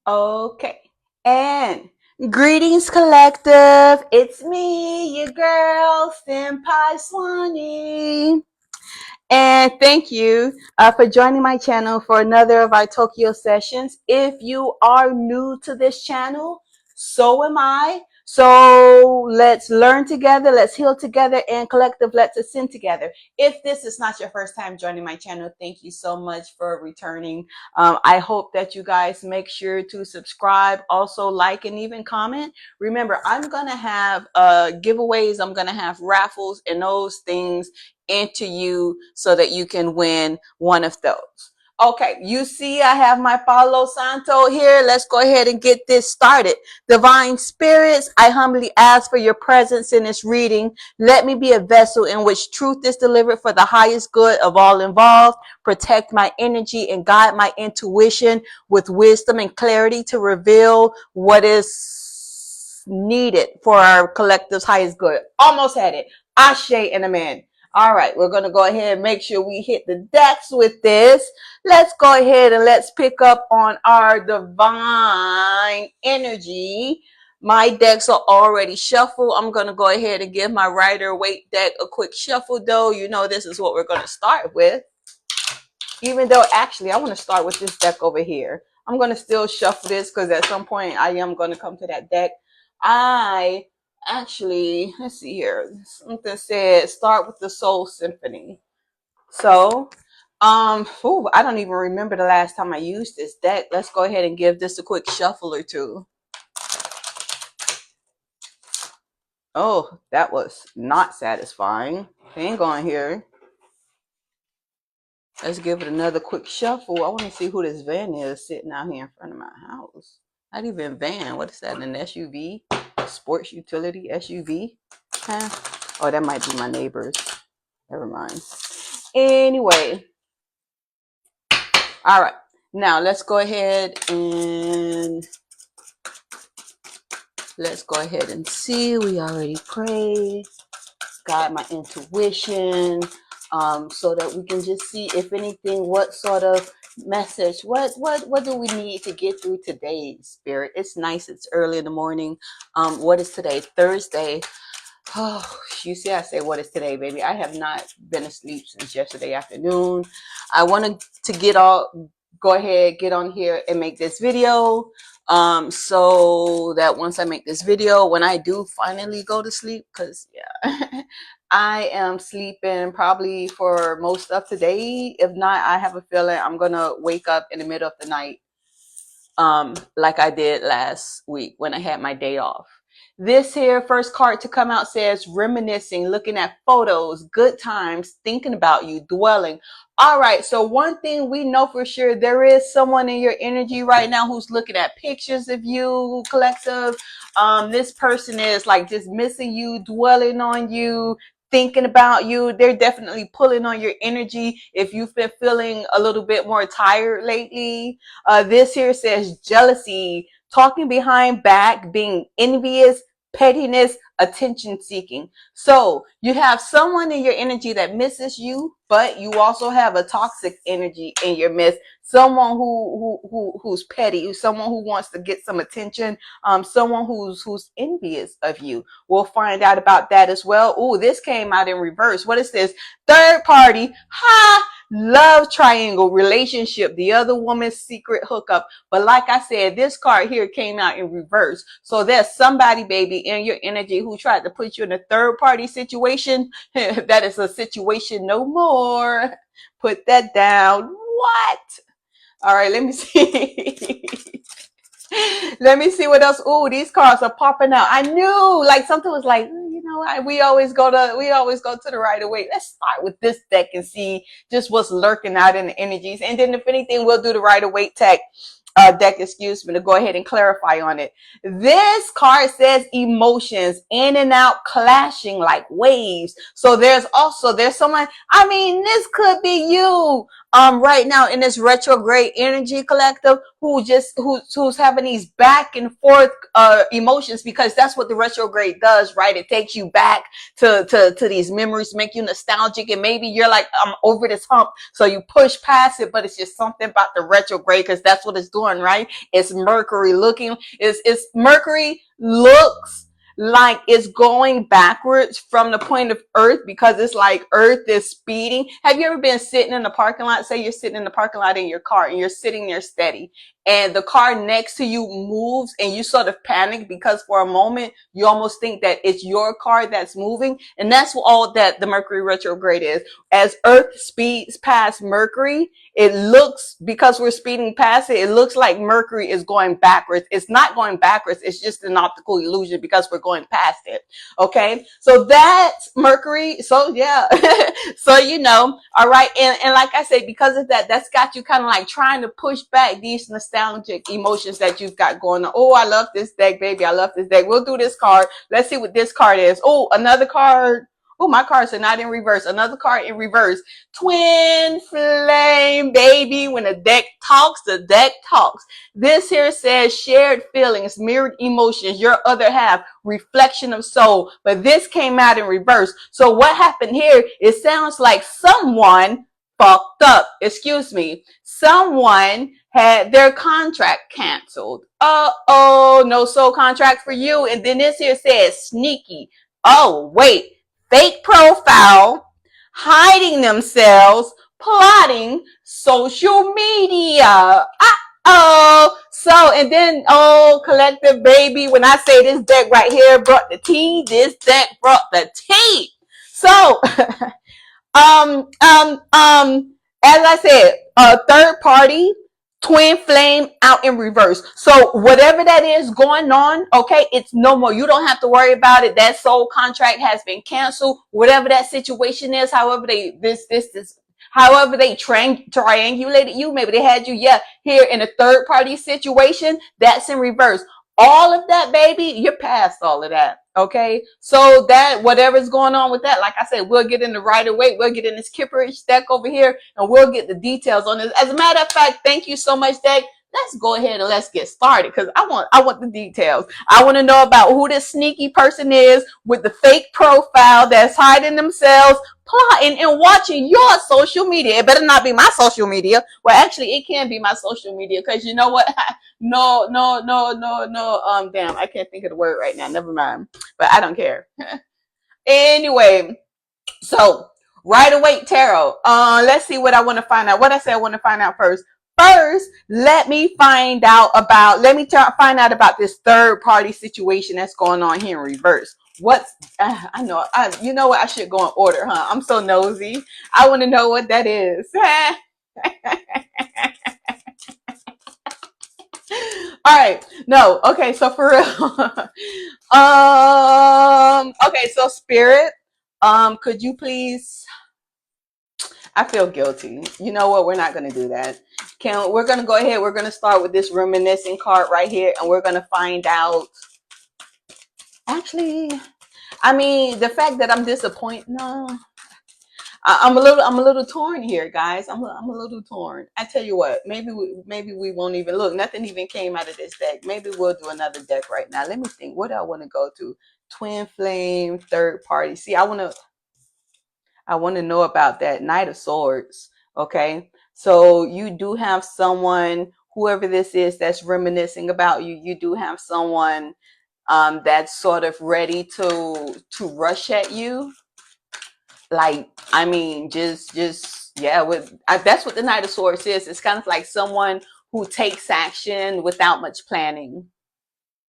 Okay. And greetings, collective. It's me, your girl, Senpai Swanee. And thank you for joining my channel for another of our Tokyo sessions. If you are new to this channel, so am I. So let's learn together, let's heal together, and collective, let's ascend together. If this is not your first time joining my channel, thank you so much for returning. I hope that you guys make sure to subscribe, also like, and even comment. Remember, I'm going to have giveaways, I'm going to have raffles and those things into you so that you can win one of those. Okay, you see I have my Palo Santo here. Let's go ahead and get this started. Divine spirits, I humbly ask for your presence in this reading. Let me be a vessel in which truth is delivered for the highest good of all involved. Protect my energy and guide my intuition with wisdom and clarity to reveal what is needed for our collective's highest good. Almost had it. Ashe and amen. All right, we're going to go ahead and make sure we hit the decks with this. Let's go ahead and let's pick up on our divine energy. My decks are already shuffled. I'm going to go ahead and give my Rider-Waite deck a quick shuffle, though. You know this is what we're going to start with. Even though, actually, I want to start with this deck over here. I'm going to still shuffle this because at some point I am going to come to that deck. Actually, let's see here. Something said start with the Soul Symphony. So, I don't even remember the last time I used this deck. Let's go ahead and give this a quick shuffle or two. Oh, that was not satisfying. Hang on here. Let's give it another quick shuffle. I want to see who this van is sitting out here in front of my house. Not even van. What is that? An SUV? A sports utility SUV? Huh? Oh, that might be my neighbors. Never mind. Anyway. All right. Now let's go ahead and see. We already prayed. Guide my intuition. So that we can just see if anything, what sort of message, what do we need to get through today, Spirit? It's nice. It's early in the morning. What is today? Thursday. Oh, you see, I say, what is today, baby? I have not been asleep since yesterday afternoon. I wanted to go ahead, get on here and make this video. So that once I make this video, when I do finally go to sleep, because yeah, I am sleeping probably for most of today. If not, I have a feeling I'm gonna wake up in the middle of the night, like I did last week when I had my day off. This here first card to come out says reminiscing, looking at photos, good times, thinking about you, dwelling. All right, so one thing we know for sure, there is someone in your energy right now who's looking at pictures of you, collective. This person is like just missing you, dwelling on you, thinking about you. They're definitely pulling on your energy if you've been feeling a little bit more tired lately. This here says jealousy, talking behind back, being envious, pettiness, attention seeking. So you have someone in your energy that misses you, but you also have a toxic energy in your midst. Someone who's petty, someone who wants to get some attention, someone who's envious of you. We'll find out about that as well. Ooh, this came out in reverse. What is this? Third party. Ha! Love triangle relationship, the other woman's secret hookup. But like I said, this card here came out in reverse. So there's somebody, baby, in your energy who tried to put you in a third party situation. That is a situation no more. Put that down. What? All right, let me see. Let me see what else. Ooh, these cards are popping out. I knew like something was like, we always go to the Rider-Waite. Let's start with this deck and see just what's lurking out in the energies. And then if anything, we'll do the Rider-Waite deck, excuse me, to go ahead and clarify on it. This card says emotions in and out, clashing like waves. So there's someone, this could be you. right now in this retrograde energy, collective, who's having these back and forth emotions, because that's what the retrograde does, right? It takes you back to these memories, make you nostalgic, and maybe you're like, I'm over this hump, so you push past it, but it's just something about the retrograde, because that's what it's doing, right? It's Mercury looking, it's Mercury looks like it's going backwards from the point of Earth, because it's like Earth is speeding. Have you ever been sitting in the parking lot? Say you're sitting in the parking lot in your car and you're sitting there steady, and the car next to you moves and you sort of panic because for a moment you almost think that it's your car that's moving. And that's all that the Mercury retrograde is. As Earth speeds past Mercury, it looks, because we're speeding past it, it looks like Mercury is going backwards. It's not going backwards. It's just an optical illusion because we're going past it. Okay. So that's Mercury. So yeah. So, all right. And like I said, because of that, that's got you kind of like trying to push back these nostalgic emotions that you've got going on. Oh, I love this deck, baby. I love this deck. We'll do this card. Let's see what this card is. Oh, another card. Oh, my cards are not in reverse. Another card in reverse. Twin flame, baby. When the deck talks, the deck talks. This here says shared feelings, mirrored emotions, your other half, reflection of soul. But this came out in reverse. So what happened here? It sounds like someone fucked up. Excuse me. Someone had their contract canceled. Uh-oh, no soul contract for you. And then this here says sneaky. Oh, wait. Fake profile, hiding themselves, plotting social media. Uh-oh. So, and then, oh, collective, baby, when I say this deck right here brought the tea, this deck brought the tea. So, as I said, a third party, twin flame out in reverse. So whatever that is going on, okay, it's no more. You don't have to worry about it. That soul contract has been canceled. Whatever that situation is, however they however they triangulated you, maybe they had you, here in a third party situation, that's in reverse. All of that, baby, you're past all of that. Okay, so that whatever's going on with that, like I said, we'll get in the Rider-Waite, we'll get in this Kipperish deck over here, and we'll get the details on this. As a matter of fact, thank you so much, deck. Let's go ahead and let's get started, because I want the details. I want to know about who this sneaky person is with the fake profile that's hiding themselves, plotting and watching your social media. It better not be my social media. Well, actually, it can be my social media, because you know what? No. Damn, I can't think of the word right now. Never mind. But I don't care. Anyway, so Rider-Waite Tarot. Let's see what I want to find out. What I said I want to find out first. First, let me find out about this third party situation that's going on here in reverse. You know what? I should go in order, huh? I'm so nosy. I want to know what that is. All right. No. Okay. So for real. Okay. So Spirit, could you please? I feel guilty. You know what? We're not going to do that. We're going to go ahead. We're going to start with this reminiscing card right here, and we're going to find out. Actually, I mean, the fact that I'm disappointed. No, I'm a little torn here, guys. I'm a little torn. I tell you what, maybe we won't even look. Nothing even came out of this deck. Maybe we'll do another deck right now. Let me think. What do I want to go to? Twin flame, third party. See, I want to know about that Knight of Swords. Okay, so you do have someone, whoever this is, that's reminiscing about you. You do have someone that's sort of ready to rush at you. Like, I mean, just yeah. That's what the Knight of Swords is. It's kind of like someone who takes action without much planning.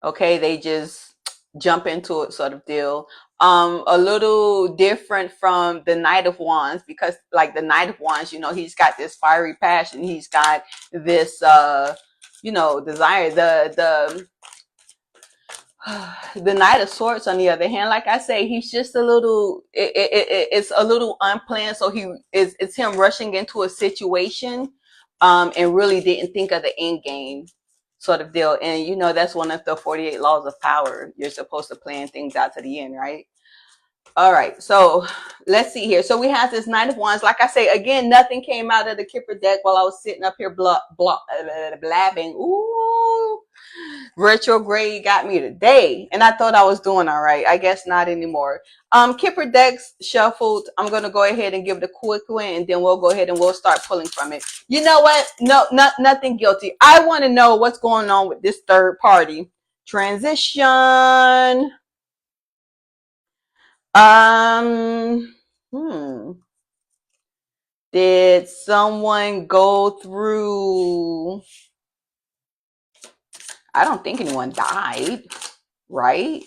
Okay, they just jump into it, sort of deal. A little different from the Knight of Wands, because like the Knight of Wands, he's got this fiery passion. He's got this, desire. The Knight of Swords, on the other hand, like I say, he's just a little. It's a little unplanned. So it's him rushing into a situation, and really didn't think of the end game, sort of deal. And that's one of the 48 laws of power. You're supposed to plan things out to the end, right? All right, so let's see here. So we have this Knight of Wands. Like I say, again, nothing came out of the Kipper deck while I was sitting up here blabbing. Ooh, retrograde got me today, and I thought I was doing all right. I guess not anymore. Kipper decks shuffled. I'm gonna go ahead and give it a quick one, and then we'll go ahead and we'll start pulling from it. You know what? No, nothing guilty. I want to know what's going on with this third party transition. Um, hmm. Did someone go through? I don't think anyone died, right?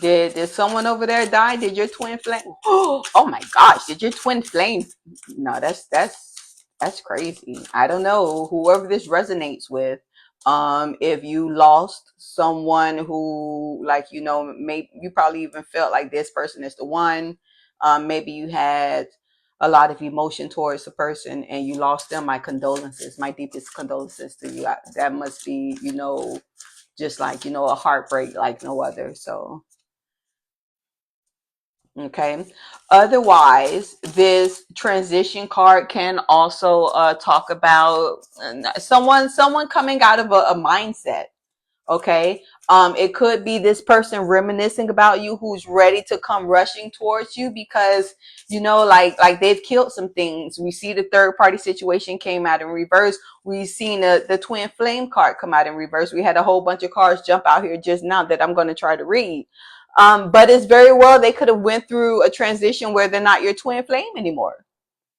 Did someone over there die? Did your twin flame? Oh my gosh! Did your twin flame? No, that's crazy. I don't know. Whoever this resonates with, if you lost someone who, like, you know, maybe you probably even felt like this person is the one. Maybe you had a lot of emotion towards the person and you lost them. My condolences, my deepest condolences to you. That must be, you know, just like, you know, a heartbreak like no other. So okay. Otherwise, this transition card can also talk about someone coming out of a mindset. Okay. It could be this person reminiscing about you who's ready to come rushing towards you because, you know, like they've killed some things. We see the third party situation came out in reverse. We've seen the twin flame card come out in reverse. We had a whole bunch of cards jump out here just now that I'm going to try to read. But it's very well they could have went through a transition where they're not your twin flame anymore.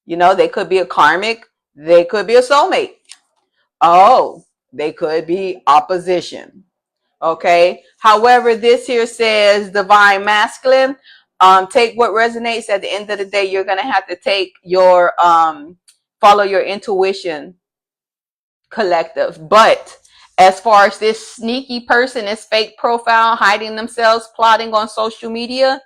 You know, they could be a karmic, they could be a soulmate. Oh, they could be opposition. Okay. However, this here says divine masculine. Take what resonates. At the end of the day, you're gonna have to take your follow your intuition, collective. But as far as this sneaky person, this fake profile, hiding themselves, plotting on social media,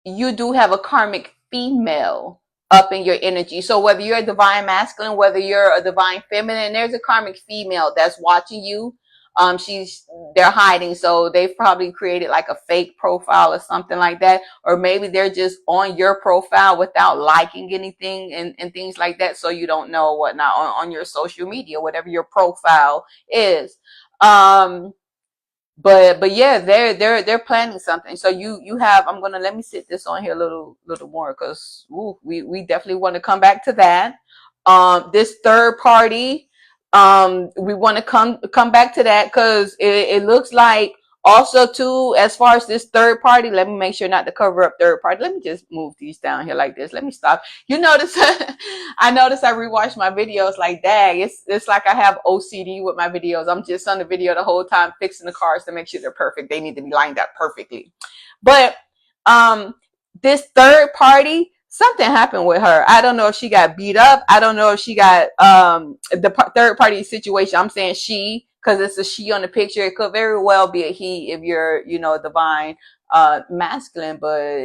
you do have a karmic female up in your energy. So whether you're a divine masculine, whether you're a divine feminine, there's a karmic female that's watching you. They're hiding, so they've probably created like a fake profile or something like that, or maybe they're just on your profile without liking anything and things like that, so you don't know whatnot on your social media, whatever your profile is. But yeah, they're planning something. So you have, I'm gonna, let me sit this on here a little more because we definitely want to come back to that. This third party, we want to come back to that because it looks like also too, as far as this third party, let me make sure not to cover up third party. Let me just move these down here like this. Let me stop. You notice I notice I rewatch my videos like dang. It's like I have OCD with my videos. I'm just on the video the whole time fixing the cars to make sure they're perfect. They need to be lined up perfectly. But um this third party, something happened with her. I don't know if she got beat up. I don't know if she got the third party situation. I'm saying she because it's a she on the picture. It could very well be a he if you're, you know, divine masculine. But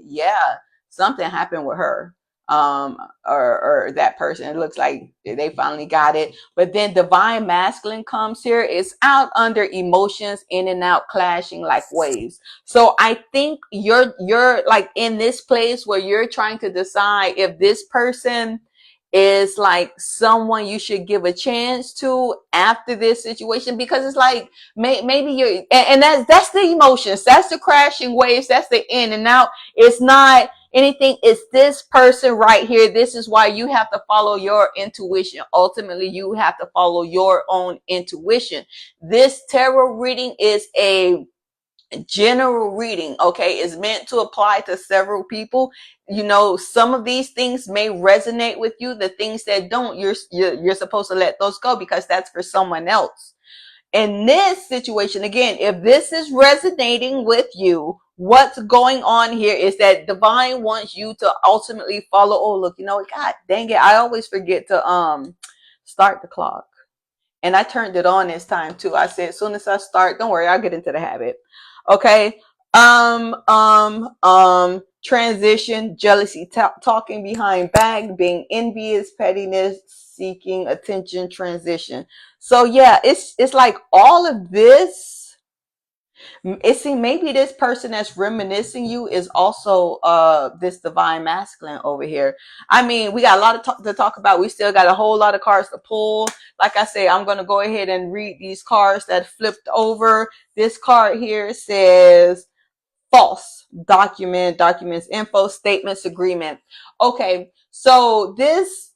yeah, something happened with her or that person. It looks like they finally got it. But then divine masculine comes here. It's out under emotions, in and out, clashing like waves. So I think you're like in this place where you're trying to decide if this person is like someone you should give a chance to after this situation, because it's like maybe you're and that's the emotions, that's the crashing waves, that's the in and out. It's not anything. It's this person right here. This is why you have to follow your intuition. Ultimately, you have to follow your own intuition. This tarot reading is a general reading, okay? Is meant to apply to several people. You know, some of these things may resonate with you. The things that don't, you're supposed to let those go because that's for someone else. In this situation, again, if this is resonating with you, what's going on here is that divine wants you to ultimately follow. Oh, look, you know, God dang it, I always forget to start the clock. And I turned it on this time too. I said, as soon as I start, don't worry, I'll get into the habit. Okay. Transition, jealousy, talking behind back, being envious, pettiness, seeking attention, transition. So yeah, it's like all of this It seems maybe this person that's reminiscing you is also this divine masculine over here. I mean, we got a lot to talk about. We still got a whole lot of cards to pull. Like I say, I'm going to go ahead and read these cards that flipped over. This card here says false documents, info, statements, agreement. Okay, so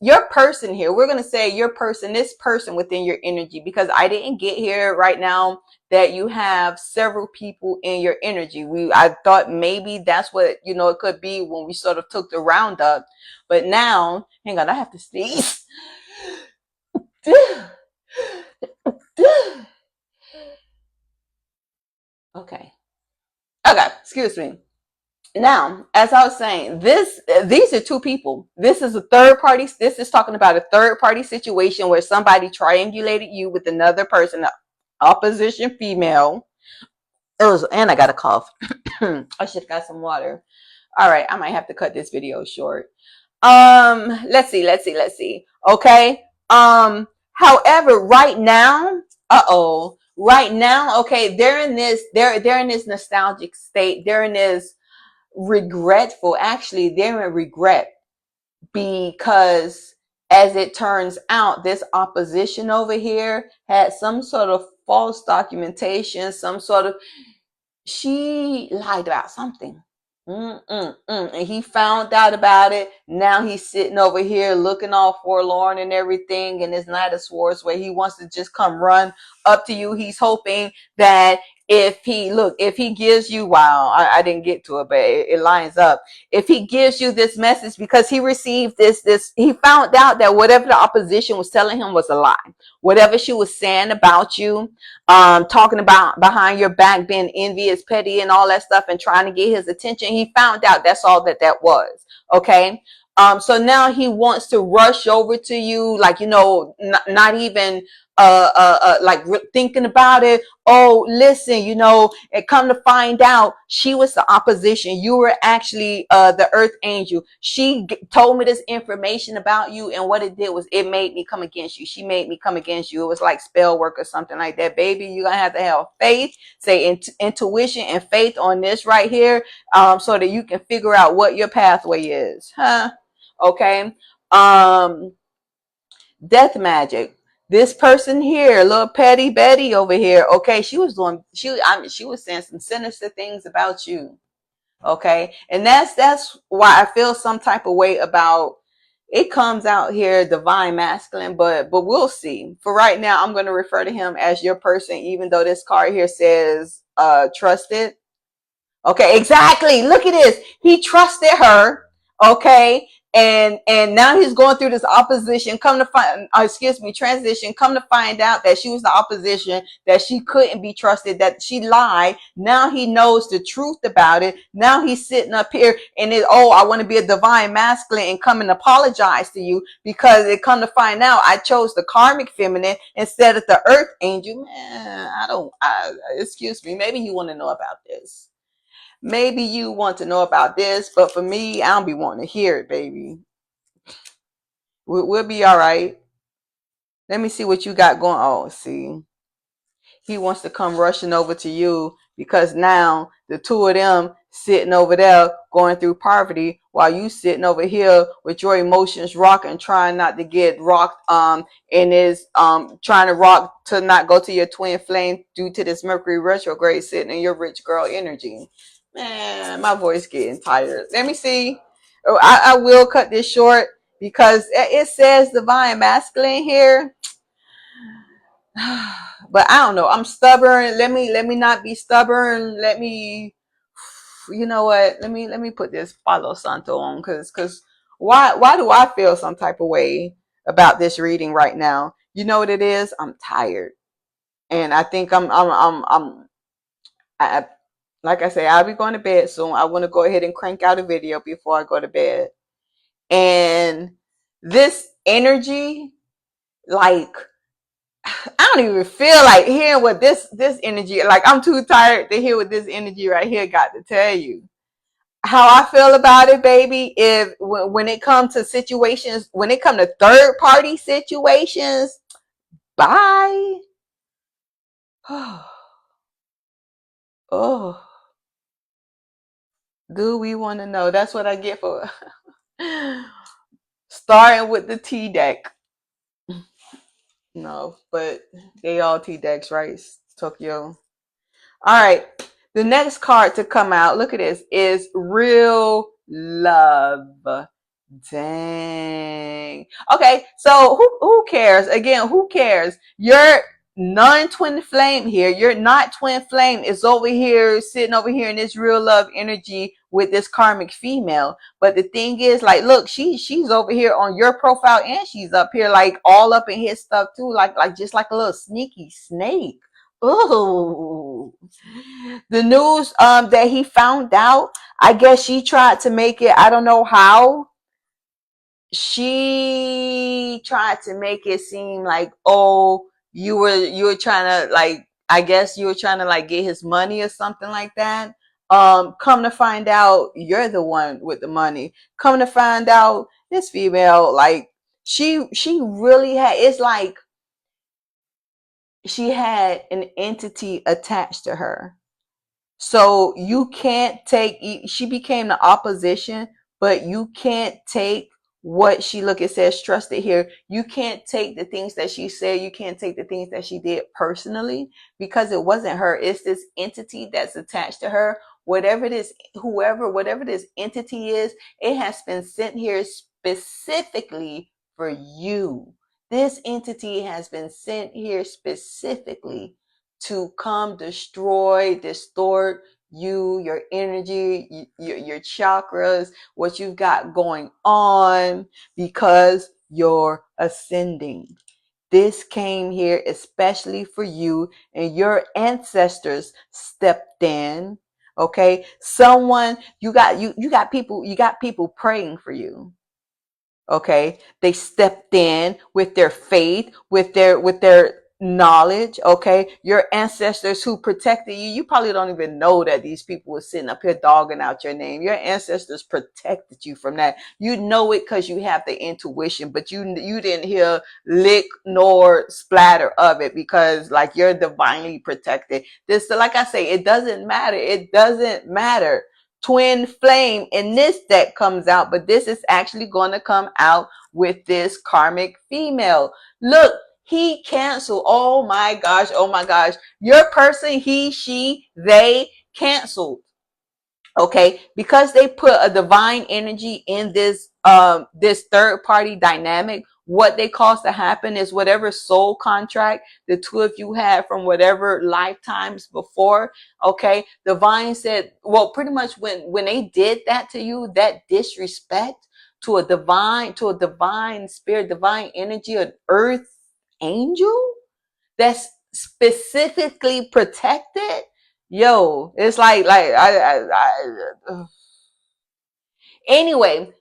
your person here, we're going to say this person within your energy, because I didn't get here right now that you have several people in your energy. I thought maybe that's what, it could be when we sort of took the roundup, but now, hang on, I have to sneeze. Okay, excuse me. Now, as I was saying, these are two people. This is a third party. This is talking about a third party situation where somebody triangulated you with another person, opposition female. And I got a cough. I should have got some water. All right, I might have to cut this video short. Let's see. Okay. However, right now, right now, okay, they're in this nostalgic state. They're in this regretful. Actually, they're in regret because, as it turns out, this opposition over here had some sort of false documentation, some sort of, she lied about something. And he found out about it. Now he's sitting over here looking all forlorn and everything. And it's Knight of Swords where he wants to just come run up to you. He's hoping that if he gives you, wow, I didn't get to it, but it lines up. If he gives you this message, because he received he found out that whatever the opposition was telling him was a lie. Whatever she was saying about you, talking about behind your back, being envious, petty, and all that stuff, and trying to get his attention. He found out that's all that was. Okay. So now he wants to rush over to you, like, not even like thinking about it. Oh, listen, and come to find out, she was the opposition. You were actually the earth angel. She told me this information about you, and what it did was it made me come against you. She made me come against you. It was like spell work or something like that. Baby, you're gonna have to have faith, say intuition and faith on this right here, so that you can figure out what your pathway is. Okay. Death magic. This person here, little petty Betty over here, okay, she was saying some sinister things about you. Okay. And that's why I feel some type of way about it. Comes out here divine masculine, but we'll see. For right now, I'm going to refer to him as your person, even though this card here says trusted. Okay, exactly. Look at this. He trusted her. Okay. And now he's going through this opposition. Transition. Come to find out that she was the opposition, that she couldn't be trusted, that she lied. Now he knows the truth about it. Now he's sitting up here and I want to be a divine masculine and come and apologize to you because it come to find out I chose the karmic feminine instead of the earth angel. Man, excuse me. Maybe you want to know about this. Maybe you want to know about this, but for me, I don't be wanting to hear it, baby. We'll be all right. Let me see what you got going. Oh, see. He wants to come rushing over to you because now the two of them sitting over there going through poverty while you sitting over here with your emotions rocking, trying not to get rocked, and is trying to rock to not go to your twin flame due to this Mercury retrograde sitting in your rich girl energy. Man, my voice getting tired. Let me see. I will cut this short because it says divine masculine here. But I don't know. I'm stubborn. Let me not be stubborn. You know what? Let me put this Palo Santo on because why do I feel some type of way about this reading right now? You know what it is? I'm tired, and I think I like I say, I'll be going to bed soon. I want to go ahead and crank out a video before I go to bed. And this energy, like, I don't even feel like hearing what this energy, like I'm too tired to hear what this energy right here got to tell you. How I feel about it, baby, if when it comes to situations, when it comes to third party situations, bye. Oh, do we want to know? That's what I get for starting with the T deck. No, but they all T decks, right? Tokyo. All right. The next card to come out, look at this, is Real Love. Dang. Okay, so who cares? Again, who cares? Your non-twin flame here, your not twin flame is over here, sitting over here in this real love energy with this karmic female. But the thing is, like, look, she's over here on your profile and she's up here like all up in his stuff too, like just like a little sneaky snake. Ooh. The news that he found out, I guess she tried to make it, I don't know how, she tried to make it seem like, oh, you were trying to, like, I guess you were trying to like get his money or something like that. Come to find out, you're the one with the money. Come to find out, this female, like, she really had, it's like she had an entity attached to her. So you can't take, she became the opposition, but you can't take what she, look, it says trusted here. You can't take the things that she said. You can't take the things that she did personally because it wasn't her. It's this entity that's attached to her. Whatever it is, whatever this entity is, it has been sent here specifically for you. This entity has been sent here specifically to come destroy, distort you, your energy, your chakras, what you've got going on, because you're ascending. This came here especially for you, and your ancestors stepped in. Okay, someone, you got people praying for you. Okay, they stepped in with their faith, with their knowledge. Okay, your ancestors who protected you, you probably don't even know that these people were sitting up here dogging out your name. Your ancestors protected you from that. You know it because you have the intuition, but you didn't hear lick nor splatter of it because, like, you're divinely protected. This, like I say, it doesn't matter. It doesn't matter. Twin flame in this deck comes out, but this is actually going to come out with this karmic female. Look, he canceled. Oh my gosh. Oh my gosh. Your person, he, she, they canceled. Okay, because they put a divine energy in this third party dynamic. What they cause to happen is whatever soul contract the two of you had from whatever lifetimes before. Okay, divine said, well, pretty much when they did that to you, that disrespect to a divine spirit, divine energy, an earth angel that's specifically protected. Yo, it's like anyway,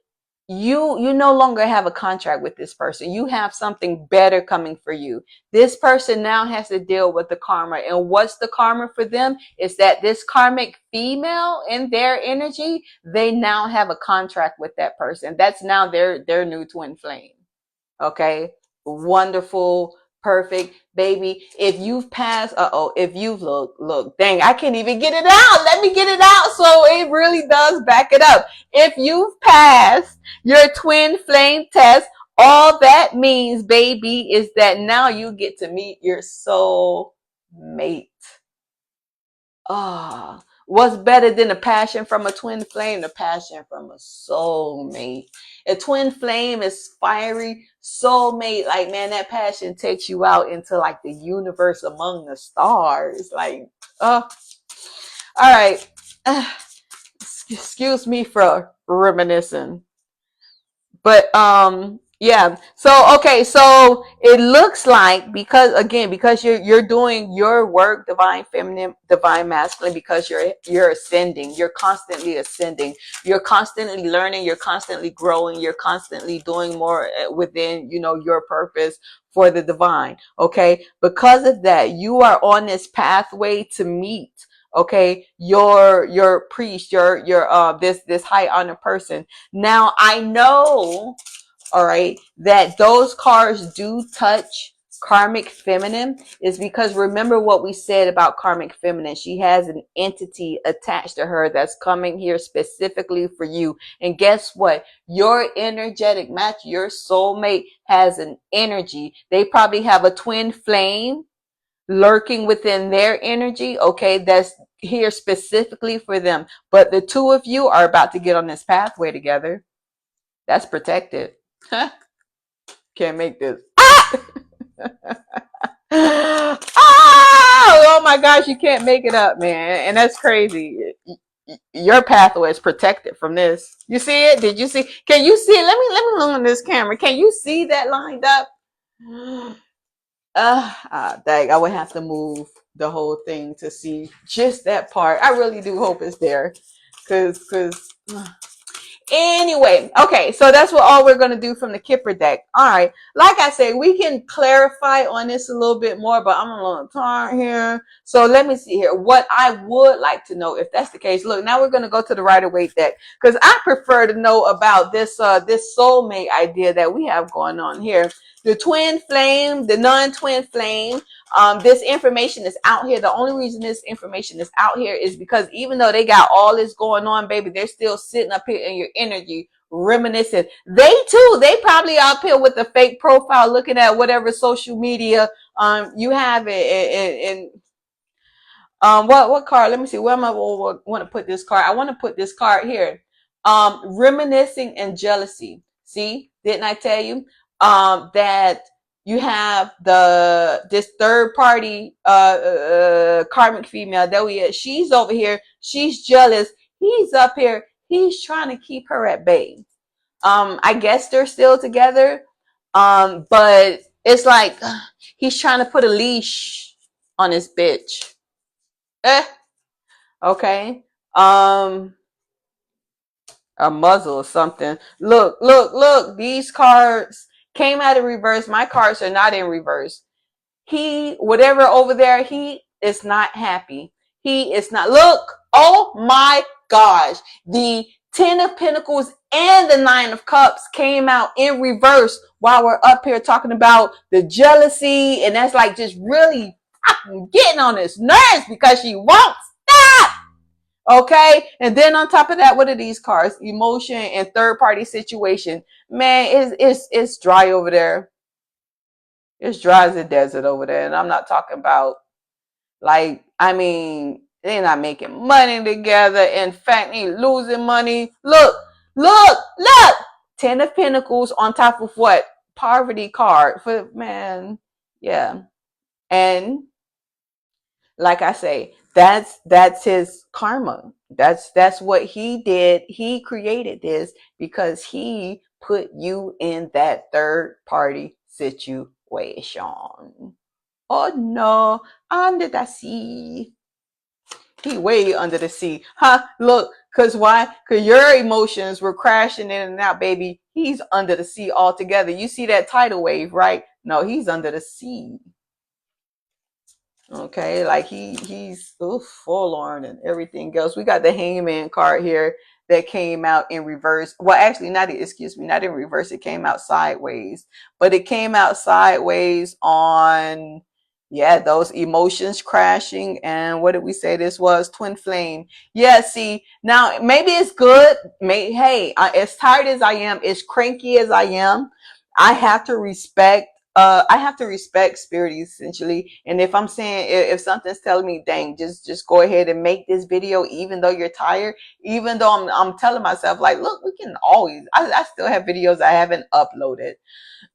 you no longer have a contract with this person. You have something better coming for you. This person now has to deal with the karma. And what's the karma for them? Is that this karmic female in their energy, they now have a contract with that person. That's now their new twin flame. Okay, wonderful, perfect, baby. If you've passed, if you've look, dang, I can't even get it out. Let me get it out so it really does back it up. If you've passed your twin flame test, all that means, baby, is that now you get to meet your soul mate. Ah, what's better than a passion from a twin flame? The passion from a soulmate. A twin flame is fiery. Soulmate, like, man, that passion takes you out into like the universe among the stars. Like, oh, all right. Excuse me for reminiscing. But yeah, so okay, so it looks like, because you're doing your work, divine feminine, divine masculine, because you're ascending, you're constantly ascending, you're constantly learning, you're constantly growing, you're constantly doing more within, your purpose for the divine. Okay, because of that, you are on this pathway to meet, okay, your priest, your this high honor person. Now, I know, all right, that those cards do touch karmic feminine is because remember what we said about karmic feminine. She has an entity attached to her that's coming here specifically for you. And guess what? Your energetic match, your soulmate has an energy. They probably have a twin flame lurking within their energy. Okay. That's here specifically for them. But the two of you are about to get on this pathway together. That's protected. Can't make this. Oh my gosh, you can't make it up, man. And that's crazy. Your pathway is protected from this. You see it? Did you see? Can you see it? Let me look on this camera. Can you see that lined up? Dang, I would have to move the whole thing to see just that part. I really do hope it's there. Cause anyway, okay, so that's what all we're going to do from the Kipper deck. All right, like I said, we can clarify on this a little bit more, but I'm a little tired here. So let me see here. What I would like to know, if that's the case, look, now we're going to go to the Rider-Waite deck because I prefer to know about this soulmate idea that we have going on here. The twin flame, the non-twin flame. This information is out here. The only reason this information is out here is because even though they got all this going on, baby, they're still sitting up here in your energy, reminiscing. They too, they probably up here with the fake profile, looking at whatever social media you have in what card? Let me see. Where am I want to put this card? I want to put this card here. Reminiscing and jealousy. See, didn't I tell you that you have this third party karmic female that she's over here, she's jealous, he's up here, he's trying to keep her at bay. I guess they're still together, but it's like he's trying to put a leash on his bitch. Okay. A muzzle or something. Look, these cards came out in reverse. My cards are not in reverse. Whatever over there, he is not happy. He is not. Look, oh my gosh. The 10 of Pentacles and the 9 of Cups came out in reverse while we're up here talking about the jealousy. And that's like just really getting on his nerves because she won't stop. Okay. And then on top of that, what are these cards? Emotion and third party situation. Man, it's dry over there. It's dry as a desert over there. And I'm not talking about they're not making money together. In fact, they losing money. Look. 10 of Pentacles on top of what? Poverty card. Man, yeah. And like I say, that's his karma. That's what he did. He created this because he put you in that third party situation. Oh no, under the sea. He way under the sea. Huh? Look, cause why? Cause your emotions were crashing in and out, baby. He's under the sea altogether. You see that tidal wave, right? No, he's under the sea. Okay, like he's forlorn and everything else. We got the Hangman card here that came out in reverse. Well, actually, not in reverse. It came out sideways, but it came out sideways on, yeah, those emotions crashing. And what did we say this was? Twin flame. Yeah, see, now maybe it's good. Hey, as tired as I am, as cranky as I am, I have to respect spirit essentially. And if I'm saying, if something's telling me, dang, just go ahead and make this video, even though you're tired, even though I'm telling myself like, look, we can always, I still have videos I haven't uploaded.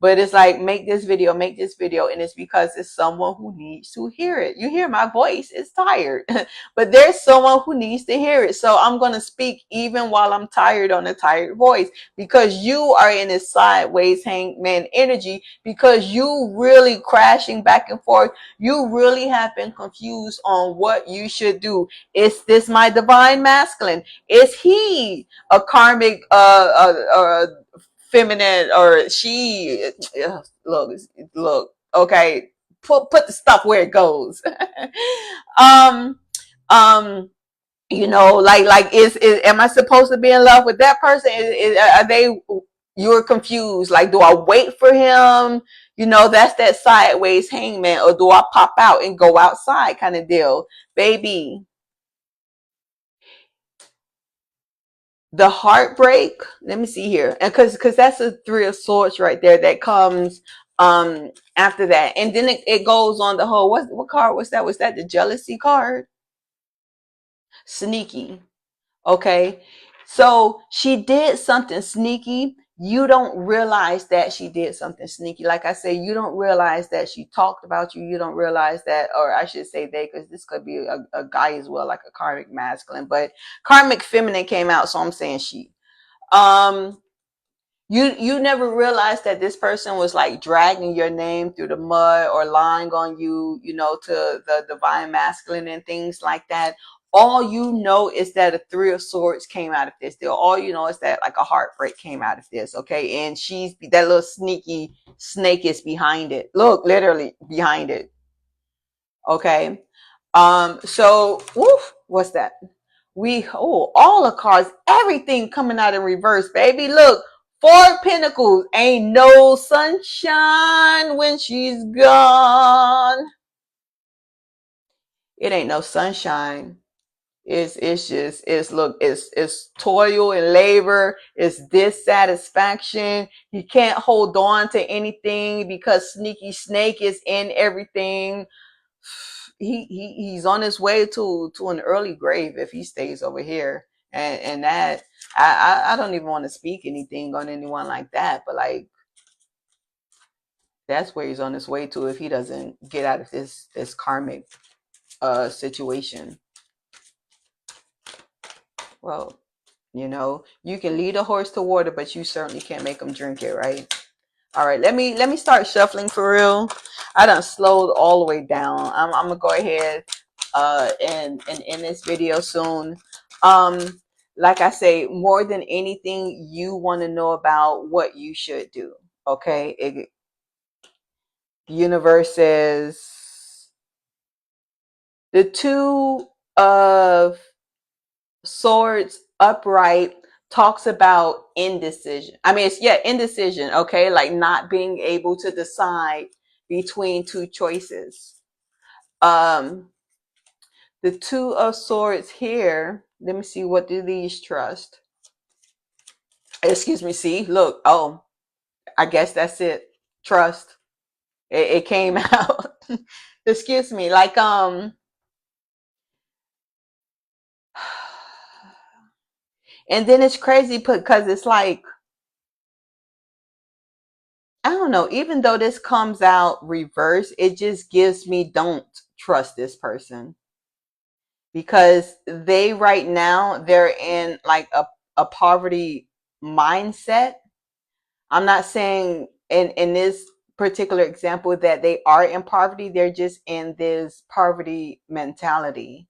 But it's like, make this video. And it's because it's someone who needs to hear it. You hear my voice, it's tired, but there's someone who needs to hear it. So I'm going to speak even while I'm tired on a tired voice, because you are in this sideways hangman energy, because you really crashing back and forth. You really have been confused on what you should do. Is this my divine masculine? Is he a karmic, feminine, or she? Look, okay, put the stuff where it goes. Is am I supposed to be in love with that person? Are they? You're confused. Like, do I wait for him You know, that's that sideways hangman, or do I pop out and go outside kind of deal. Baby, the heartbreak, let me see here. And because that's a three of swords right there that comes after that. And then it goes on the whole, what card was that? Was that the jealousy card? Sneaky. Okay. So she did something sneaky. You don't realize that she did something sneaky. Like I say, you don't realize that she talked about you. You don't realize that, or I should say they, because this could be a guy as well, like a karmic masculine, but karmic feminine came out. So I'm saying she. Um, you never realized that this person was like dragging your name through the mud or lying on you, you know, to the divine masculine and things like that. All you know is that a three of swords came out of this deal. All you know is that like a heartbreak came out of this. Okay. And she's, that little sneaky snake is behind it. Look, literally behind it. Okay. So woof, what's that? All the cards, everything coming out in reverse, baby. Look, 4 of Pentacles. Ain't no sunshine when she's gone. It ain't no sunshine. It's just, it's toil and labor. It's dissatisfaction. He can't hold on to anything because sneaky snake is in everything. He's on his way to an early grave if he stays over here. And that, I don't even want to speak anything on anyone like that, but like, that's where he's on his way to if he doesn't get out of this karmic situation. Well, you know, you can lead a horse to water, but you certainly can't make him drink it, right? All right, let me start shuffling for real. I done slowed all the way down. I'm gonna go ahead and end this video soon. Like I say, more than anything, you want to know about what you should do. Okay, universe says the Two of Swords upright talks about indecision. I mean, it's indecision. Okay, like not being able to decide between two choices. Um, the Two of Swords here. Let me see. What do these trust? Excuse me. See, look. Oh, I guess that's it. Trust. It came out. Excuse me. Like and then it's crazy because it's like, I don't know, even though this comes out reverse, it just gives me don't trust this person, because they right now they're in like a poverty mindset. I'm not saying in this particular example that they are in poverty, they're just in this poverty mentality.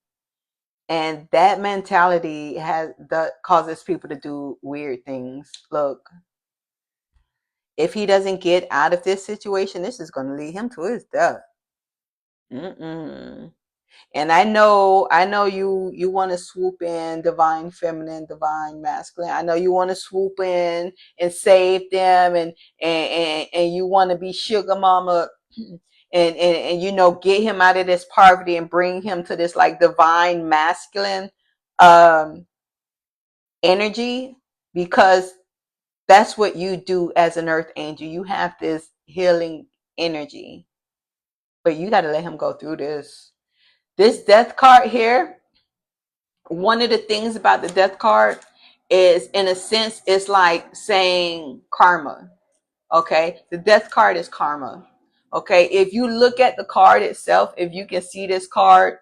And that mentality that causes people to do weird things. Look, if he doesn't get out of this situation, this is going to lead him to his death. Mm-mm. And I know you want to swoop in divine feminine, divine masculine. I know you want to swoop in and save them, and you want to be sugar mama, and you know, get him out of this poverty and bring him to this like divine masculine um energy, because that's what you do as an earth angel. You have this healing energy, but you got to let him go through this. This death card here, one of the things about the death card is, in a sense, it's like saying karma. Okay, the death card is karma. Okay, if you look at the card itself, if you can see this card,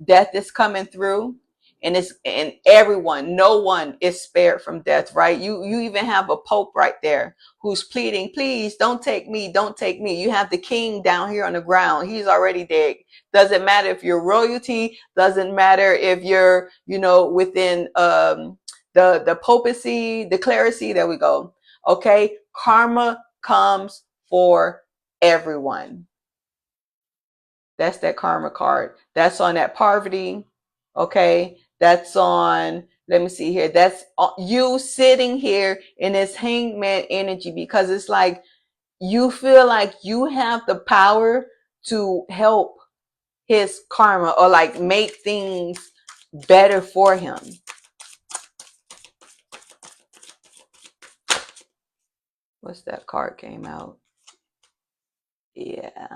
death is coming through, and everyone, no one is spared from death, right? You even have a pope right there who's pleading, please don't take me, don't take me. You have the king down here on the ground, he's already dead. Doesn't matter if you're royalty, doesn't matter if you're, you know, within the papacy, the clerisy, there we go. Okay, karma comes for everyone. That's that karma card. That's on that poverty. Okay. That's on, let me see here. That's you sitting here in this hangman energy, because it's like you feel like you have the power to help his karma or like make things better for him. What's that card came out? Yeah.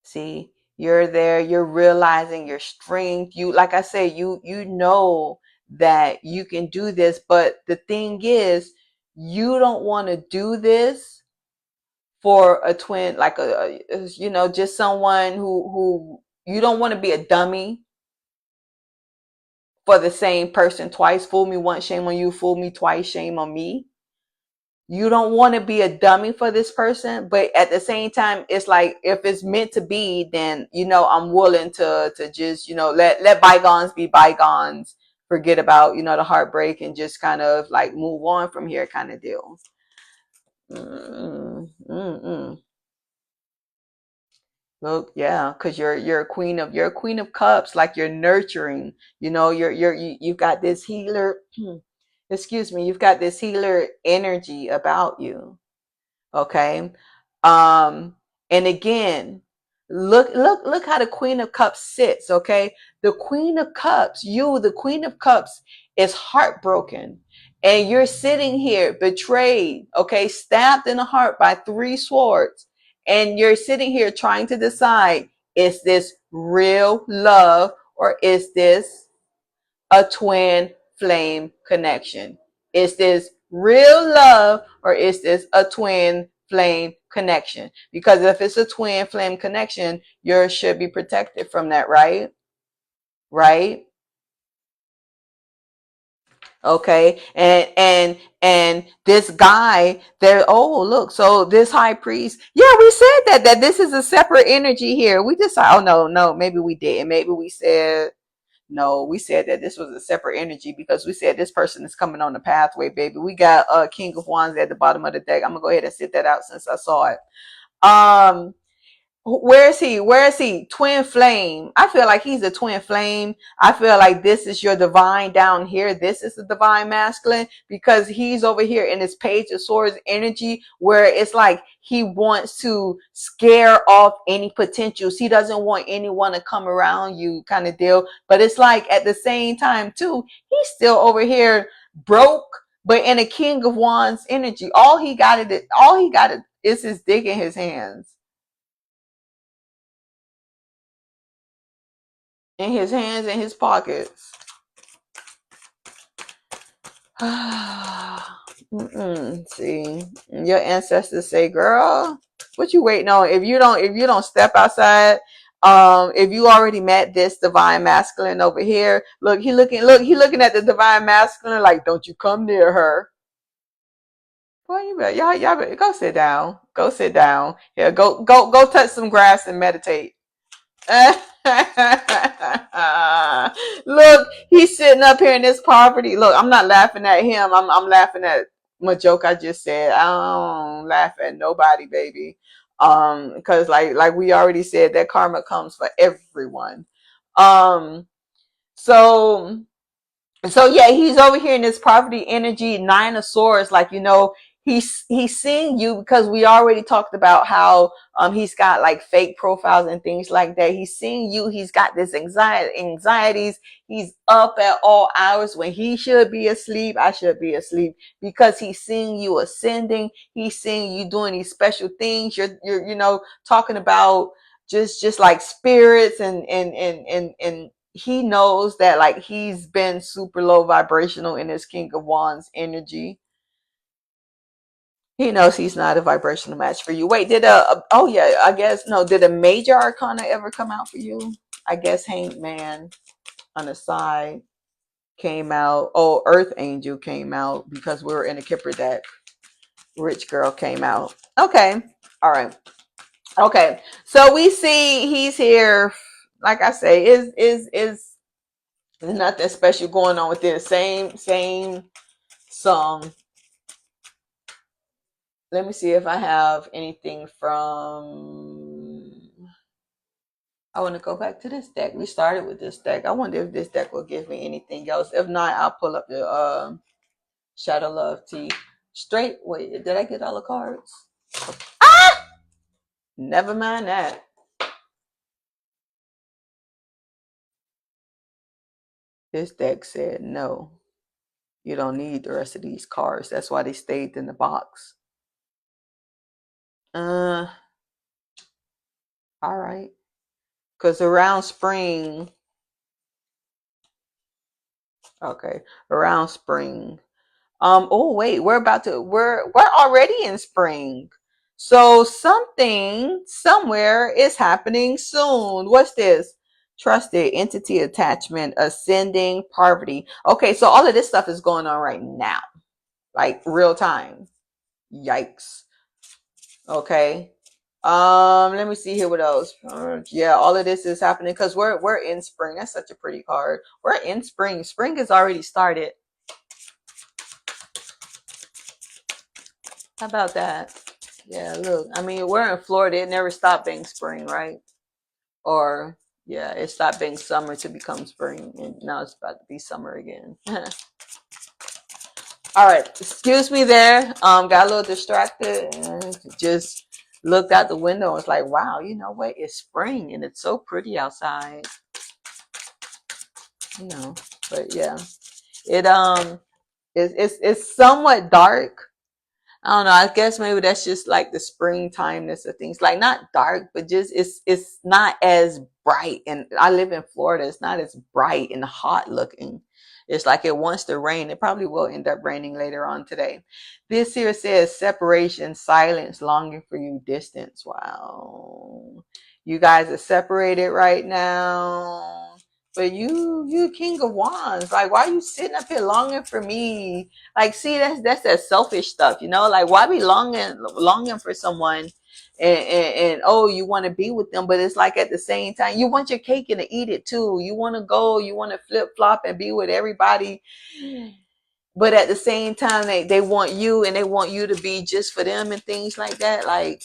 See, you're there, you're realizing your strength. You, like I say, you know that you can do this, but the thing is, you don't want to do this for a twin, like you know, just someone who you don't want to be a dummy for the same person twice. Fool me once, shame on you. Fool me twice, shame on me. You don't want to be a dummy for this person, but at the same time, it's like if it's meant to be, then you know I'm willing to just, you know, let bygones be bygones, forget about, you know, the heartbreak and just kind of like move on from here, kind of deal. Look, yeah, because you're a queen of cups, like you're nurturing, you know, you've got this healer, excuse me, you've got this healer energy about you. Okay. And again, look how the Queen of Cups sits. Okay. The Queen of Cups, the Queen of Cups is heartbroken. And you're sitting here betrayed, okay, stabbed in the heart by 3 swords. And you're sitting here trying to decide, is this real love or is this a twin flame connection? Is this real love or is this a twin flame connection? Because if it's a twin flame connection, yours should be protected from that, right? Right? Okay. And this guy there, oh look, so this high priest, yeah, we said that this is a separate energy here. We decided, oh no, maybe we didn't. Maybe we said, no, we said that this was a separate energy because we said this person is coming on the pathway, baby. We got King of Wands at the bottom of the deck. I'm gonna go ahead and sit that out since I saw it. Where is he? Where is he? Twin flame. I feel like he's a twin flame. I feel like this is your divine down here. This is the divine masculine because he's over here in this Page of Swords energy where it's like he wants to scare off any potentials. He doesn't want anyone to come around you, kind of deal. But it's like at the same time too, he's still over here broke, but in a King of Wands energy. All he got is his dick in his hands. In his hands, in his pockets. See, your ancestors say, "Girl, what you waiting on? If you don't step outside, if you already met this divine masculine over here, he looking at the divine masculine like, don't you come near her." Boy, you better, y'all better go sit down. Go sit down. Yeah, go touch some grass and meditate. Look, he's sitting up here in this poverty. Look, I'm not laughing at him. I'm laughing at my joke I just said. I don't laugh at nobody, baby. Because like we already said, that karma comes for everyone. Um, so yeah, he's over here in this poverty energy, 9 of Swords, like, you know, he's seeing you because we already talked about how he's got like fake profiles and things like that. He's seeing you, he's got this anxieties, he's up at all hours when he should be asleep. I should be asleep because he's seeing you ascending, he's seeing you doing these special things. You're you know, talking about just like spirits and he knows that like he's been super low vibrational in his King of Wands energy. He knows he's not a vibrational match for you. Wait, oh yeah, I guess no, did a major arcana ever come out for you? I guess Hanged Man on the side came out. Oh, Earth Angel came out because we were in a Kipper deck. Rich Girl came out. Okay. All right. Okay. So we see he's here. Like I say, is there's nothing special going on with this. Same song. Let me see if I have anything from. I want to go back to this deck. We started with this deck. I wonder if this deck will give me anything else. If not, I'll pull up the Shadow Love Tea. Straight. Wait, did I get all the cards? Ah! Never mind that. This deck said no. You don't need the rest of these cards. That's why they stayed in the box. All right. Because around spring, okay, around spring. Oh wait, we're already in spring. So something somewhere is happening soon. What's this? Trusted entity attachment, ascending poverty. Okay, so all of this stuff is going on right now. Like real time. Yikes. Okay. Let me see here what else. Yeah, all of this is happening because we're in spring. That's such a pretty card. We're in spring. Spring has already started. How about that? Yeah, look. I mean, we're in Florida. It never stopped being spring, right? Or yeah, it stopped being summer to become spring, and now it's about to be summer again. All right, excuse me there. Got a little distracted and just looked out the window and was like, wow, you know what? It's spring and it's so pretty outside. You know, but yeah. It's somewhat dark. I don't know. I guess maybe that's just like the springtimeness of things. Like not dark, but just it's not as bright. And I live in Florida. It's not as bright and hot looking. It's like it wants to rain. It probably will end up raining later on today. This here says separation, silence, longing for you, distance. Wow. You guys are separated right now. But you King of Wands. Like, why are you sitting up here longing for me? Like, see, that's that selfish stuff, you know? Like, why be longing for someone and oh, you want to be with them, but it's like at the same time, you want your cake and to eat it too. You want to go, you want to flip flop and be with everybody. But at the same time, they want you and they want you to be just for them and things like that. Like,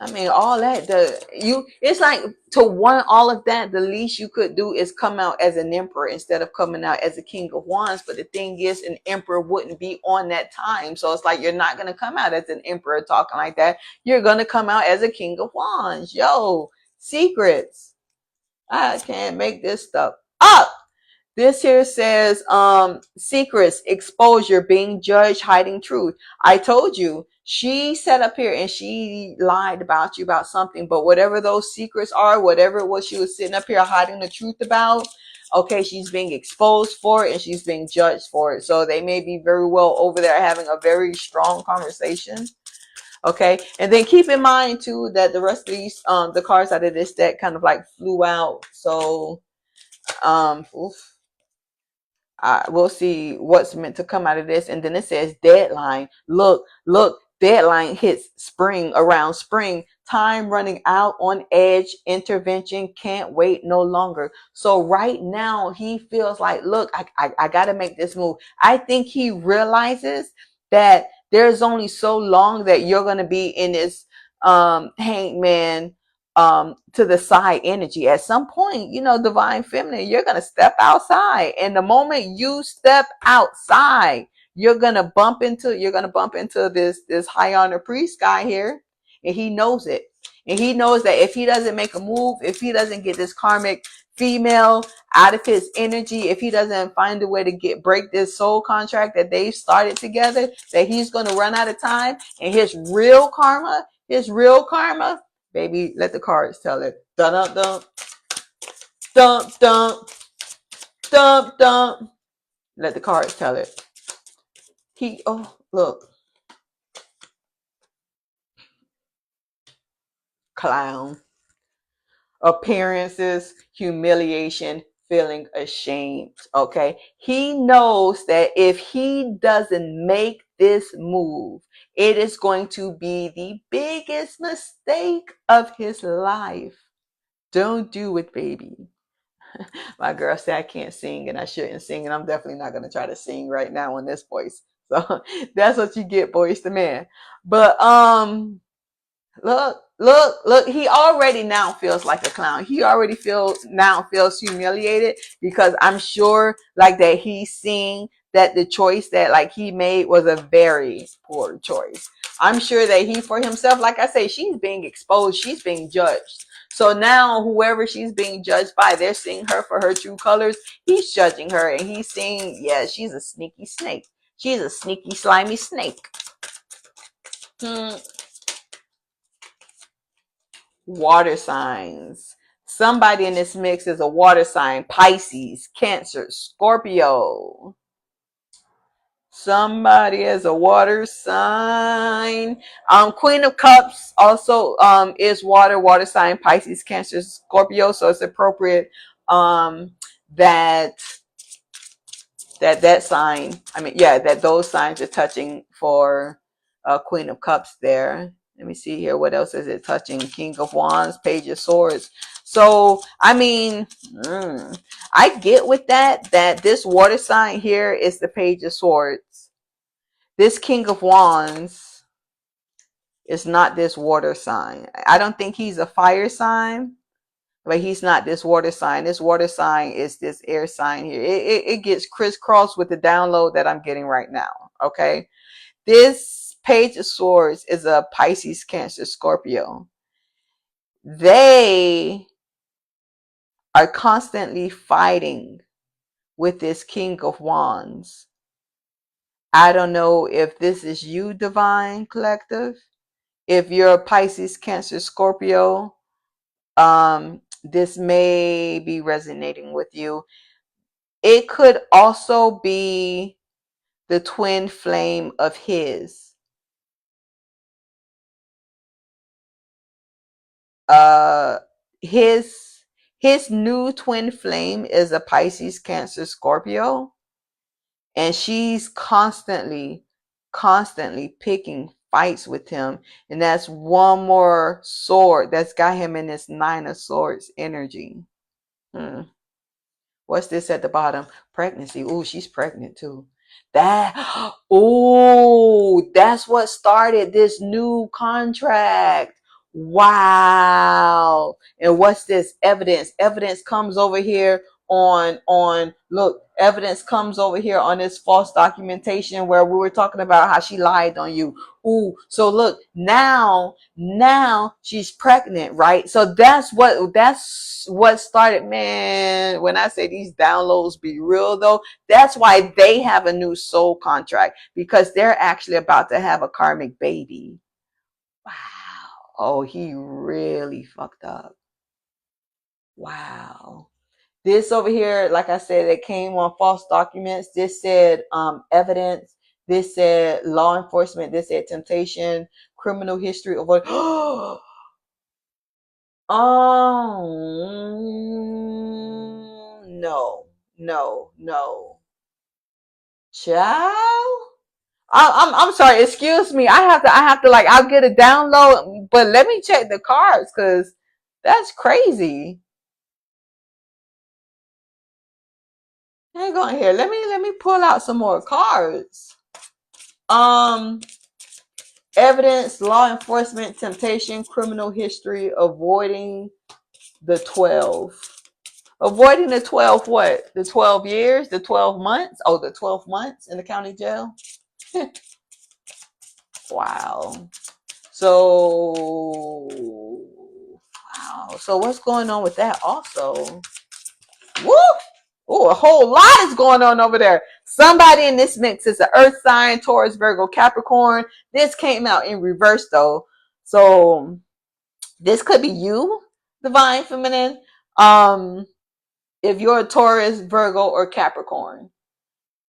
I mean, all that it's like to want all of that, the least you could do is come out as an emperor instead of coming out as a king of wands. But the thing is, an emperor wouldn't be on that time. So it's like you're not gonna come out as an emperor talking like that. You're gonna come out as a king of wands. Yo, secrets. I can't make this stuff up. This here says secrets, exposure, being judged, hiding truth. I told you, she sat up here and she lied about you about something, but whatever those secrets are, whatever it was she was sitting up here hiding the truth about, okay, she's being exposed for it and she's being judged for it. So they may be very well over there having a very strong conversation. Okay, and then keep in mind too that the rest of these the cards out of this deck kind of like flew out. So oof. We'll see what's meant to come out of this. And then it says deadline. Look, deadline hits spring, around spring. Time running out, on edge, intervention, can't wait no longer. So right now he feels like, look, I got to make this move. I think he realizes that there's only so long that you're going to be in this hangman to the side energy. At some point, you know, divine feminine, you're gonna step outside, and the moment you step outside, you're gonna bump into this high honor priest guy here, and he knows it. And he knows that if he doesn't make a move, if he doesn't get this karmic female out of his energy, if he doesn't find a way to break this soul contract that they've started together, that he's going to run out of time. And his real karma, baby, let the cards tell it. Dun dun dun dun dun dun dun. Let the cards tell it. Look. Clown. Appearances, humiliation, feeling ashamed. Okay. He knows that if he doesn't make this move, it is going to be the biggest mistake of his life. Don't do it, baby. My girl said I can't sing and I shouldn't sing, and I'm definitely not going to try to sing right now in this voice. So that's what you get, boys to man. But look, he already now feels like a clown. He already feels humiliated, because I'm sure like that he's seeing that the choice that like he made was a very poor choice. I'm sure that he for himself, like I say, she's being exposed, she's being judged. So now whoever she's being judged by, they're seeing her for her true colors. He's judging her and he's seeing, yeah, she's a sneaky snake. She's a sneaky, slimy snake. Water signs. Somebody in this mix is a water sign. Pisces, Cancer, Scorpio. Somebody is a water sign. Queen of Cups also is water sign, Pisces, Cancer, Scorpio. So it's appropriate that sign, that those signs are touching for Queen of Cups there. Let me see here. What else is it touching? King of Wands, Page of Swords. So, I mean, I get with that this water sign here is the Page of Swords. This King of Wands is not this water sign. I don't think he's a fire sign, but he's not this water sign. This water sign is this air sign here. It gets crisscrossed with the download that I'm getting right now. Okay. This Page of Swords is a Pisces, Cancer, Scorpio. They are constantly fighting with this King of Wands. I don't know if this is you, Divine Collective. If you're a Pisces, Cancer, Scorpio, this may be resonating with you. It could also be the twin flame of his. His new twin flame is a Pisces, Cancer, Scorpio, and she's constantly picking fights with him, and that's one more sword that's got him in this Nine of Swords energy. What's this at the bottom? Pregnancy. Oh, she's pregnant too. That's what started this new contract. Wow. And what's this? Evidence. Evidence comes over here look, evidence comes over here on this false documentation where we were talking about how she lied on you. Ooh, so look, now she's pregnant, right? So that's what started, man. When I say these downloads be real though, that's why they have a new soul contract, because they're actually about to have a karmic baby. Wow. Oh, he really fucked up. Wow. This over here, like I said, it came on false documents. This said evidence. This said law enforcement. This said temptation, criminal history. Avoid. Oh, no. Child. I'm sorry. Excuse me. I have to like. I'll get a download, but let me check the cards because that's crazy. Hang on here. Let me pull out some more cards. Evidence, law enforcement, temptation, criminal history, avoiding the 12. Avoiding the 12 what? The 12 years? The 12 months? Oh, the 12 months in the county jail? Wow. So, wow. So what's going on with that also? Woo! Oh, a whole lot is going on over there. Somebody in this mix is an earth sign, Taurus, Virgo, Capricorn. This came out in reverse though. So this could be you, Divine Feminine. If you're a Taurus, Virgo, or Capricorn.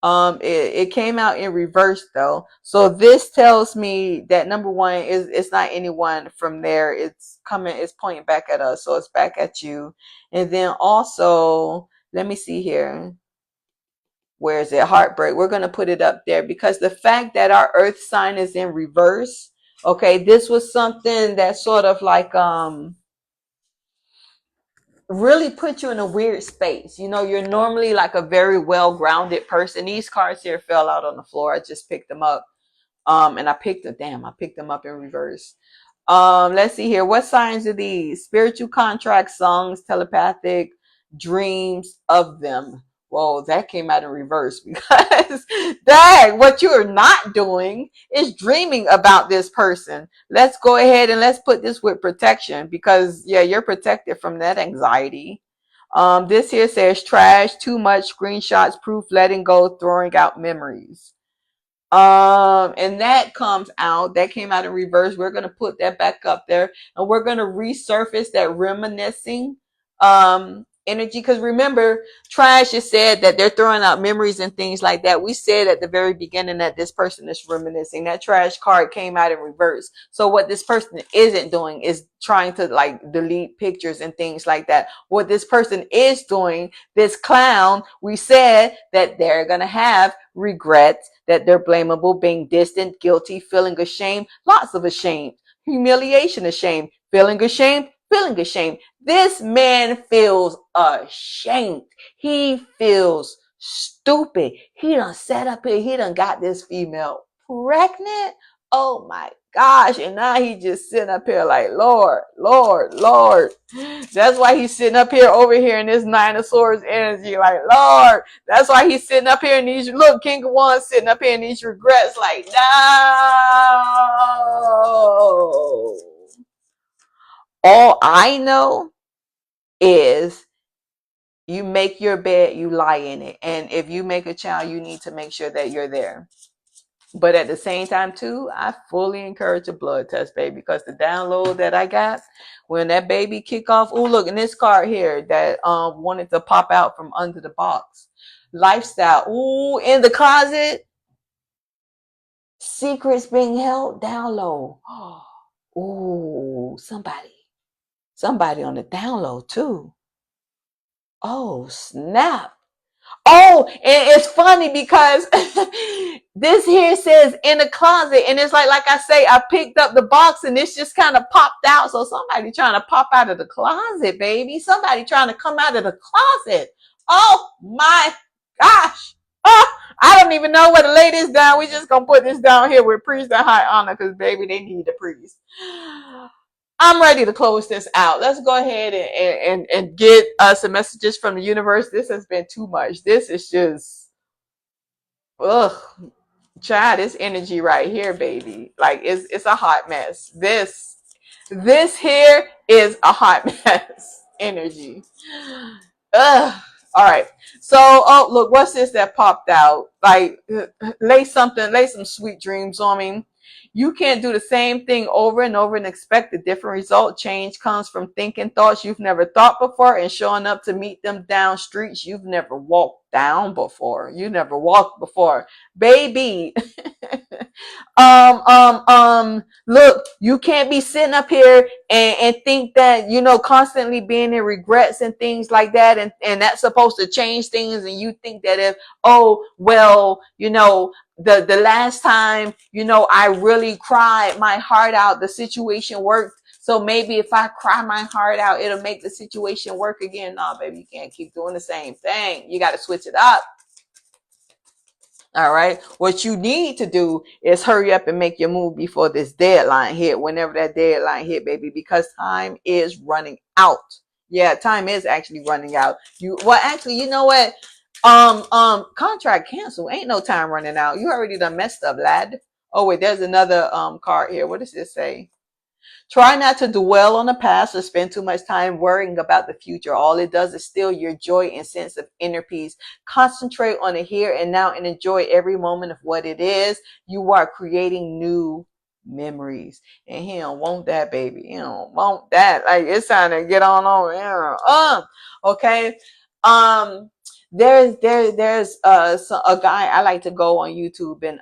It came out in reverse though. So this tells me that number one is it's not anyone from there. It's pointing back at us. So it's back at you. And then also, let me see here. Where is it? Heartbreak. We're going to put it up there because the fact that our earth sign is in reverse. Okay. This was something that sort of like, really put you in a weird space. You know, you're normally like a very well-grounded person. These cards here fell out on the floor. I just picked them up. And I picked them up in reverse. Let's see here. What signs are these? Spiritual contracts, songs, telepathic, dreams of them. Well, that came out in reverse because dang, what you are not doing is dreaming about this person. Let's go ahead and let's put this with protection because yeah, you're protected from that anxiety. This here says trash, too much, screenshots, proof, letting go, throwing out memories. And that comes out, that came out in reverse. We're going to put that back up there and we're going to resurface that reminiscing, energy. Cause remember, trash just said that they're throwing out memories and things like that. We said at the very beginning that this person is reminiscing. That trash card came out in reverse. So what this person isn't doing is trying to like delete pictures and things like that. What this person is doing, this clown, we said that they're going to have regrets, that they're blamable, being distant, guilty, feeling ashamed, lots of ashamed, humiliation, ashamed, feeling ashamed, feeling ashamed. This man feels ashamed. He feels stupid. He done sat up here. He done got this female pregnant. Oh my gosh. And now he just sitting up here like, Lord, Lord, Lord. That's why he's sitting up here over here in this Nine of Swords energy. Like, Lord. That's why he's sitting up here in these, look, King of Wands sitting up here in these regrets like, no. All I know is you make your bed, you lie in it. And if you make a child, you need to make sure that you're there. But at the same time, too, I fully encourage a blood test, baby, because the download that I got when that baby kick off. Oh, look, in this card here that wanted to pop out from under the box. Lifestyle. Ooh, in the closet. Secrets being held down low. Ooh, somebody on the down low, too. Oh, snap. Oh, and it's funny because this here says in the closet, and it's like I say, I picked up the box and it's just kind of popped out. So somebody trying to pop out of the closet, baby. Somebody trying to come out of the closet. Oh my gosh. Oh, I don't even know where to lay this down. We just gonna put this down here with priest and high honor because baby, they need a priest. I'm ready to close this out. Let's go ahead and get some messages from the universe. This has been too much. This is just, ugh, child, this energy right here, baby. Like it's a hot mess. This here is a hot mess energy. Ugh. All right. So, oh, look, what's this that popped out? Like, lay some sweet dreams on me. You can't do the same thing over and over and expect a different result. Change comes from thinking thoughts you've never thought before and showing up to meet them down streets you've never walked down before. You never walked before. Baby. Look, you can't be sitting up here and think that, you know, constantly being in regrets and things like that. And that's supposed to change things. And you think that if, oh, well, you know, the last time, you know, I really cried my heart out, the situation worked. So maybe if I cry my heart out, it'll make the situation work again. No, baby, you can't keep doing the same thing. You got to switch it up. All right. What you need to do is hurry up and make your move before this deadline hit, whenever that deadline hit, baby, because time is running out. Yeah, time is actually running out. Actually, you know what? Contract cancel. Ain't no time running out. You already done messed up, lad. Oh, wait, there's another card here. What does this say? Try not to dwell on the past or spend too much time worrying about the future. All it does is steal your joy and sense of inner peace. Concentrate on the here and now and enjoy every moment of what it is. You are creating new memories. And he don't want that, baby. He don't want that. Like, it's time to get on over here. Okay. A guy I like to go on YouTube and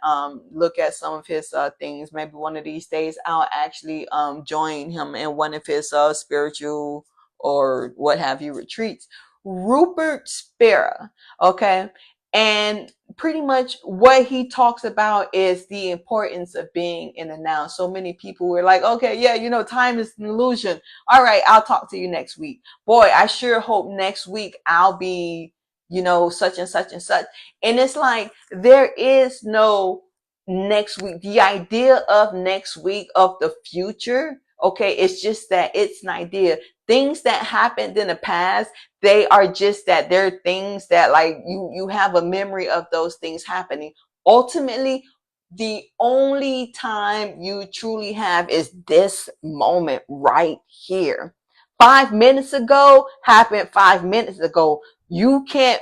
look at some of his things. Maybe one of these days I'll actually join him in one of his spiritual or what have you retreats. Rupert Spera, okay? And pretty much what he talks about is the importance of being in the now. So many people were like, okay, yeah, you know, time is an illusion. All right, I'll talk to you next week. Boy, I sure hope next week I'll be, you know, such and such and such. And it's like, there is no next week. The idea of next week, of the future, Okay, it's just that it's an idea. Things that happened in the past, they are just that. They're things that like you have a memory of those things happening. Ultimately, the only time you truly have is this moment right here. 5 minutes ago happened 5 minutes ago. You can't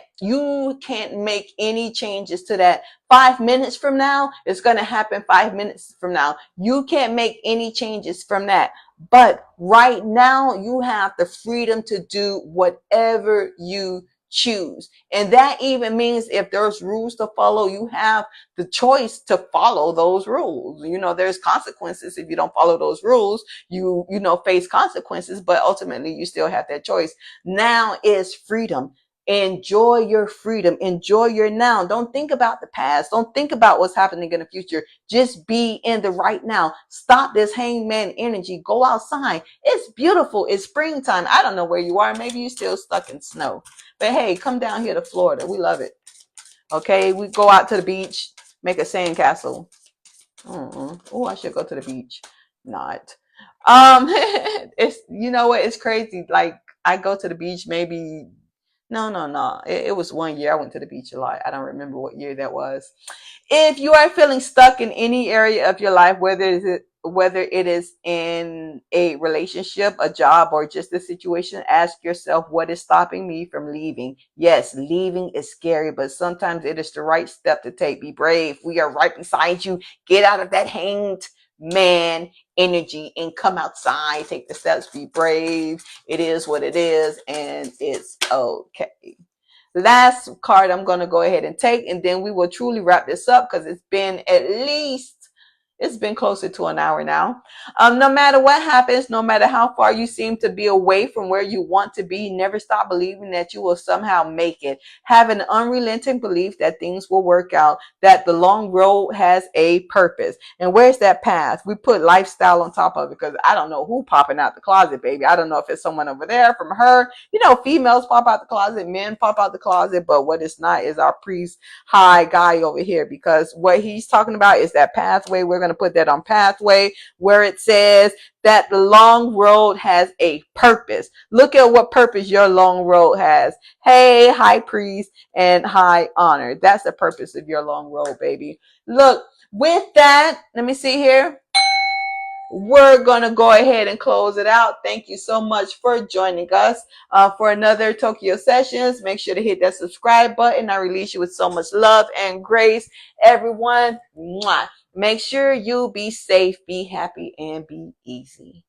make any changes to that. 5 minutes from now, it's going to happen 5 minutes from now. You can't make any changes from that. But right now, you have the freedom to do whatever you choose. And that even means if there's rules to follow, you have the choice to follow those rules. There's consequences if you don't follow those rules. You face consequences, but ultimately you still have that choice. Now is freedom. Enjoy your freedom. Enjoy your now. Don't think about the past. Don't think about what's happening in the future. Just be in the right now. Stop this hangman energy. Go outside. It's beautiful. It's springtime. I don't know where you are. Maybe you're still stuck in snow. But hey, come down here to Florida. We love it. Okay, we go out to the beach, make a sandcastle. Oh, I should go to the beach. Not. It's what? It's crazy. Like I go to the beach maybe. No. It was one year I went to the beach a lot. I don't remember what year that was. If you are feeling stuck in any area of your life, whether it is in a relationship, a job, or just a situation, ask yourself, what is stopping me from leaving? Yes, leaving is scary, but sometimes it is the right step to take. Be brave. We are right beside you. Get out of that hanged man energy and come outside. Take the steps. Be brave. It is what it is, and it's okay. Last card I'm going to go ahead and take, and then we will truly wrap this up because it's been closer to an hour now. No matter what happens, no matter how far you seem to be away from where you want to be, never stop believing that you will somehow make it. Have an unrelenting belief that things will work out, that the long road has a purpose. And where's that path? We put lifestyle on top of it because I don't know who popping out the closet, baby. I don't know if it's someone over there from her. Females pop out the closet, men pop out the closet, but what it's not is our priest high guy over here, because what he's talking about is that pathway. We're going to put that on pathway where it says that the long road has a purpose. Look at what purpose your long road has. Hey, high priest and high honor. That's the purpose of your long road, baby. Look, with that, let me see here. We're going to go ahead and close it out. Thank you so much for joining us for another Tokyo Sessions. Make sure to hit that subscribe button. I release you with so much love and grace. Everyone, mwah. Make sure you be safe, be happy, and be easy.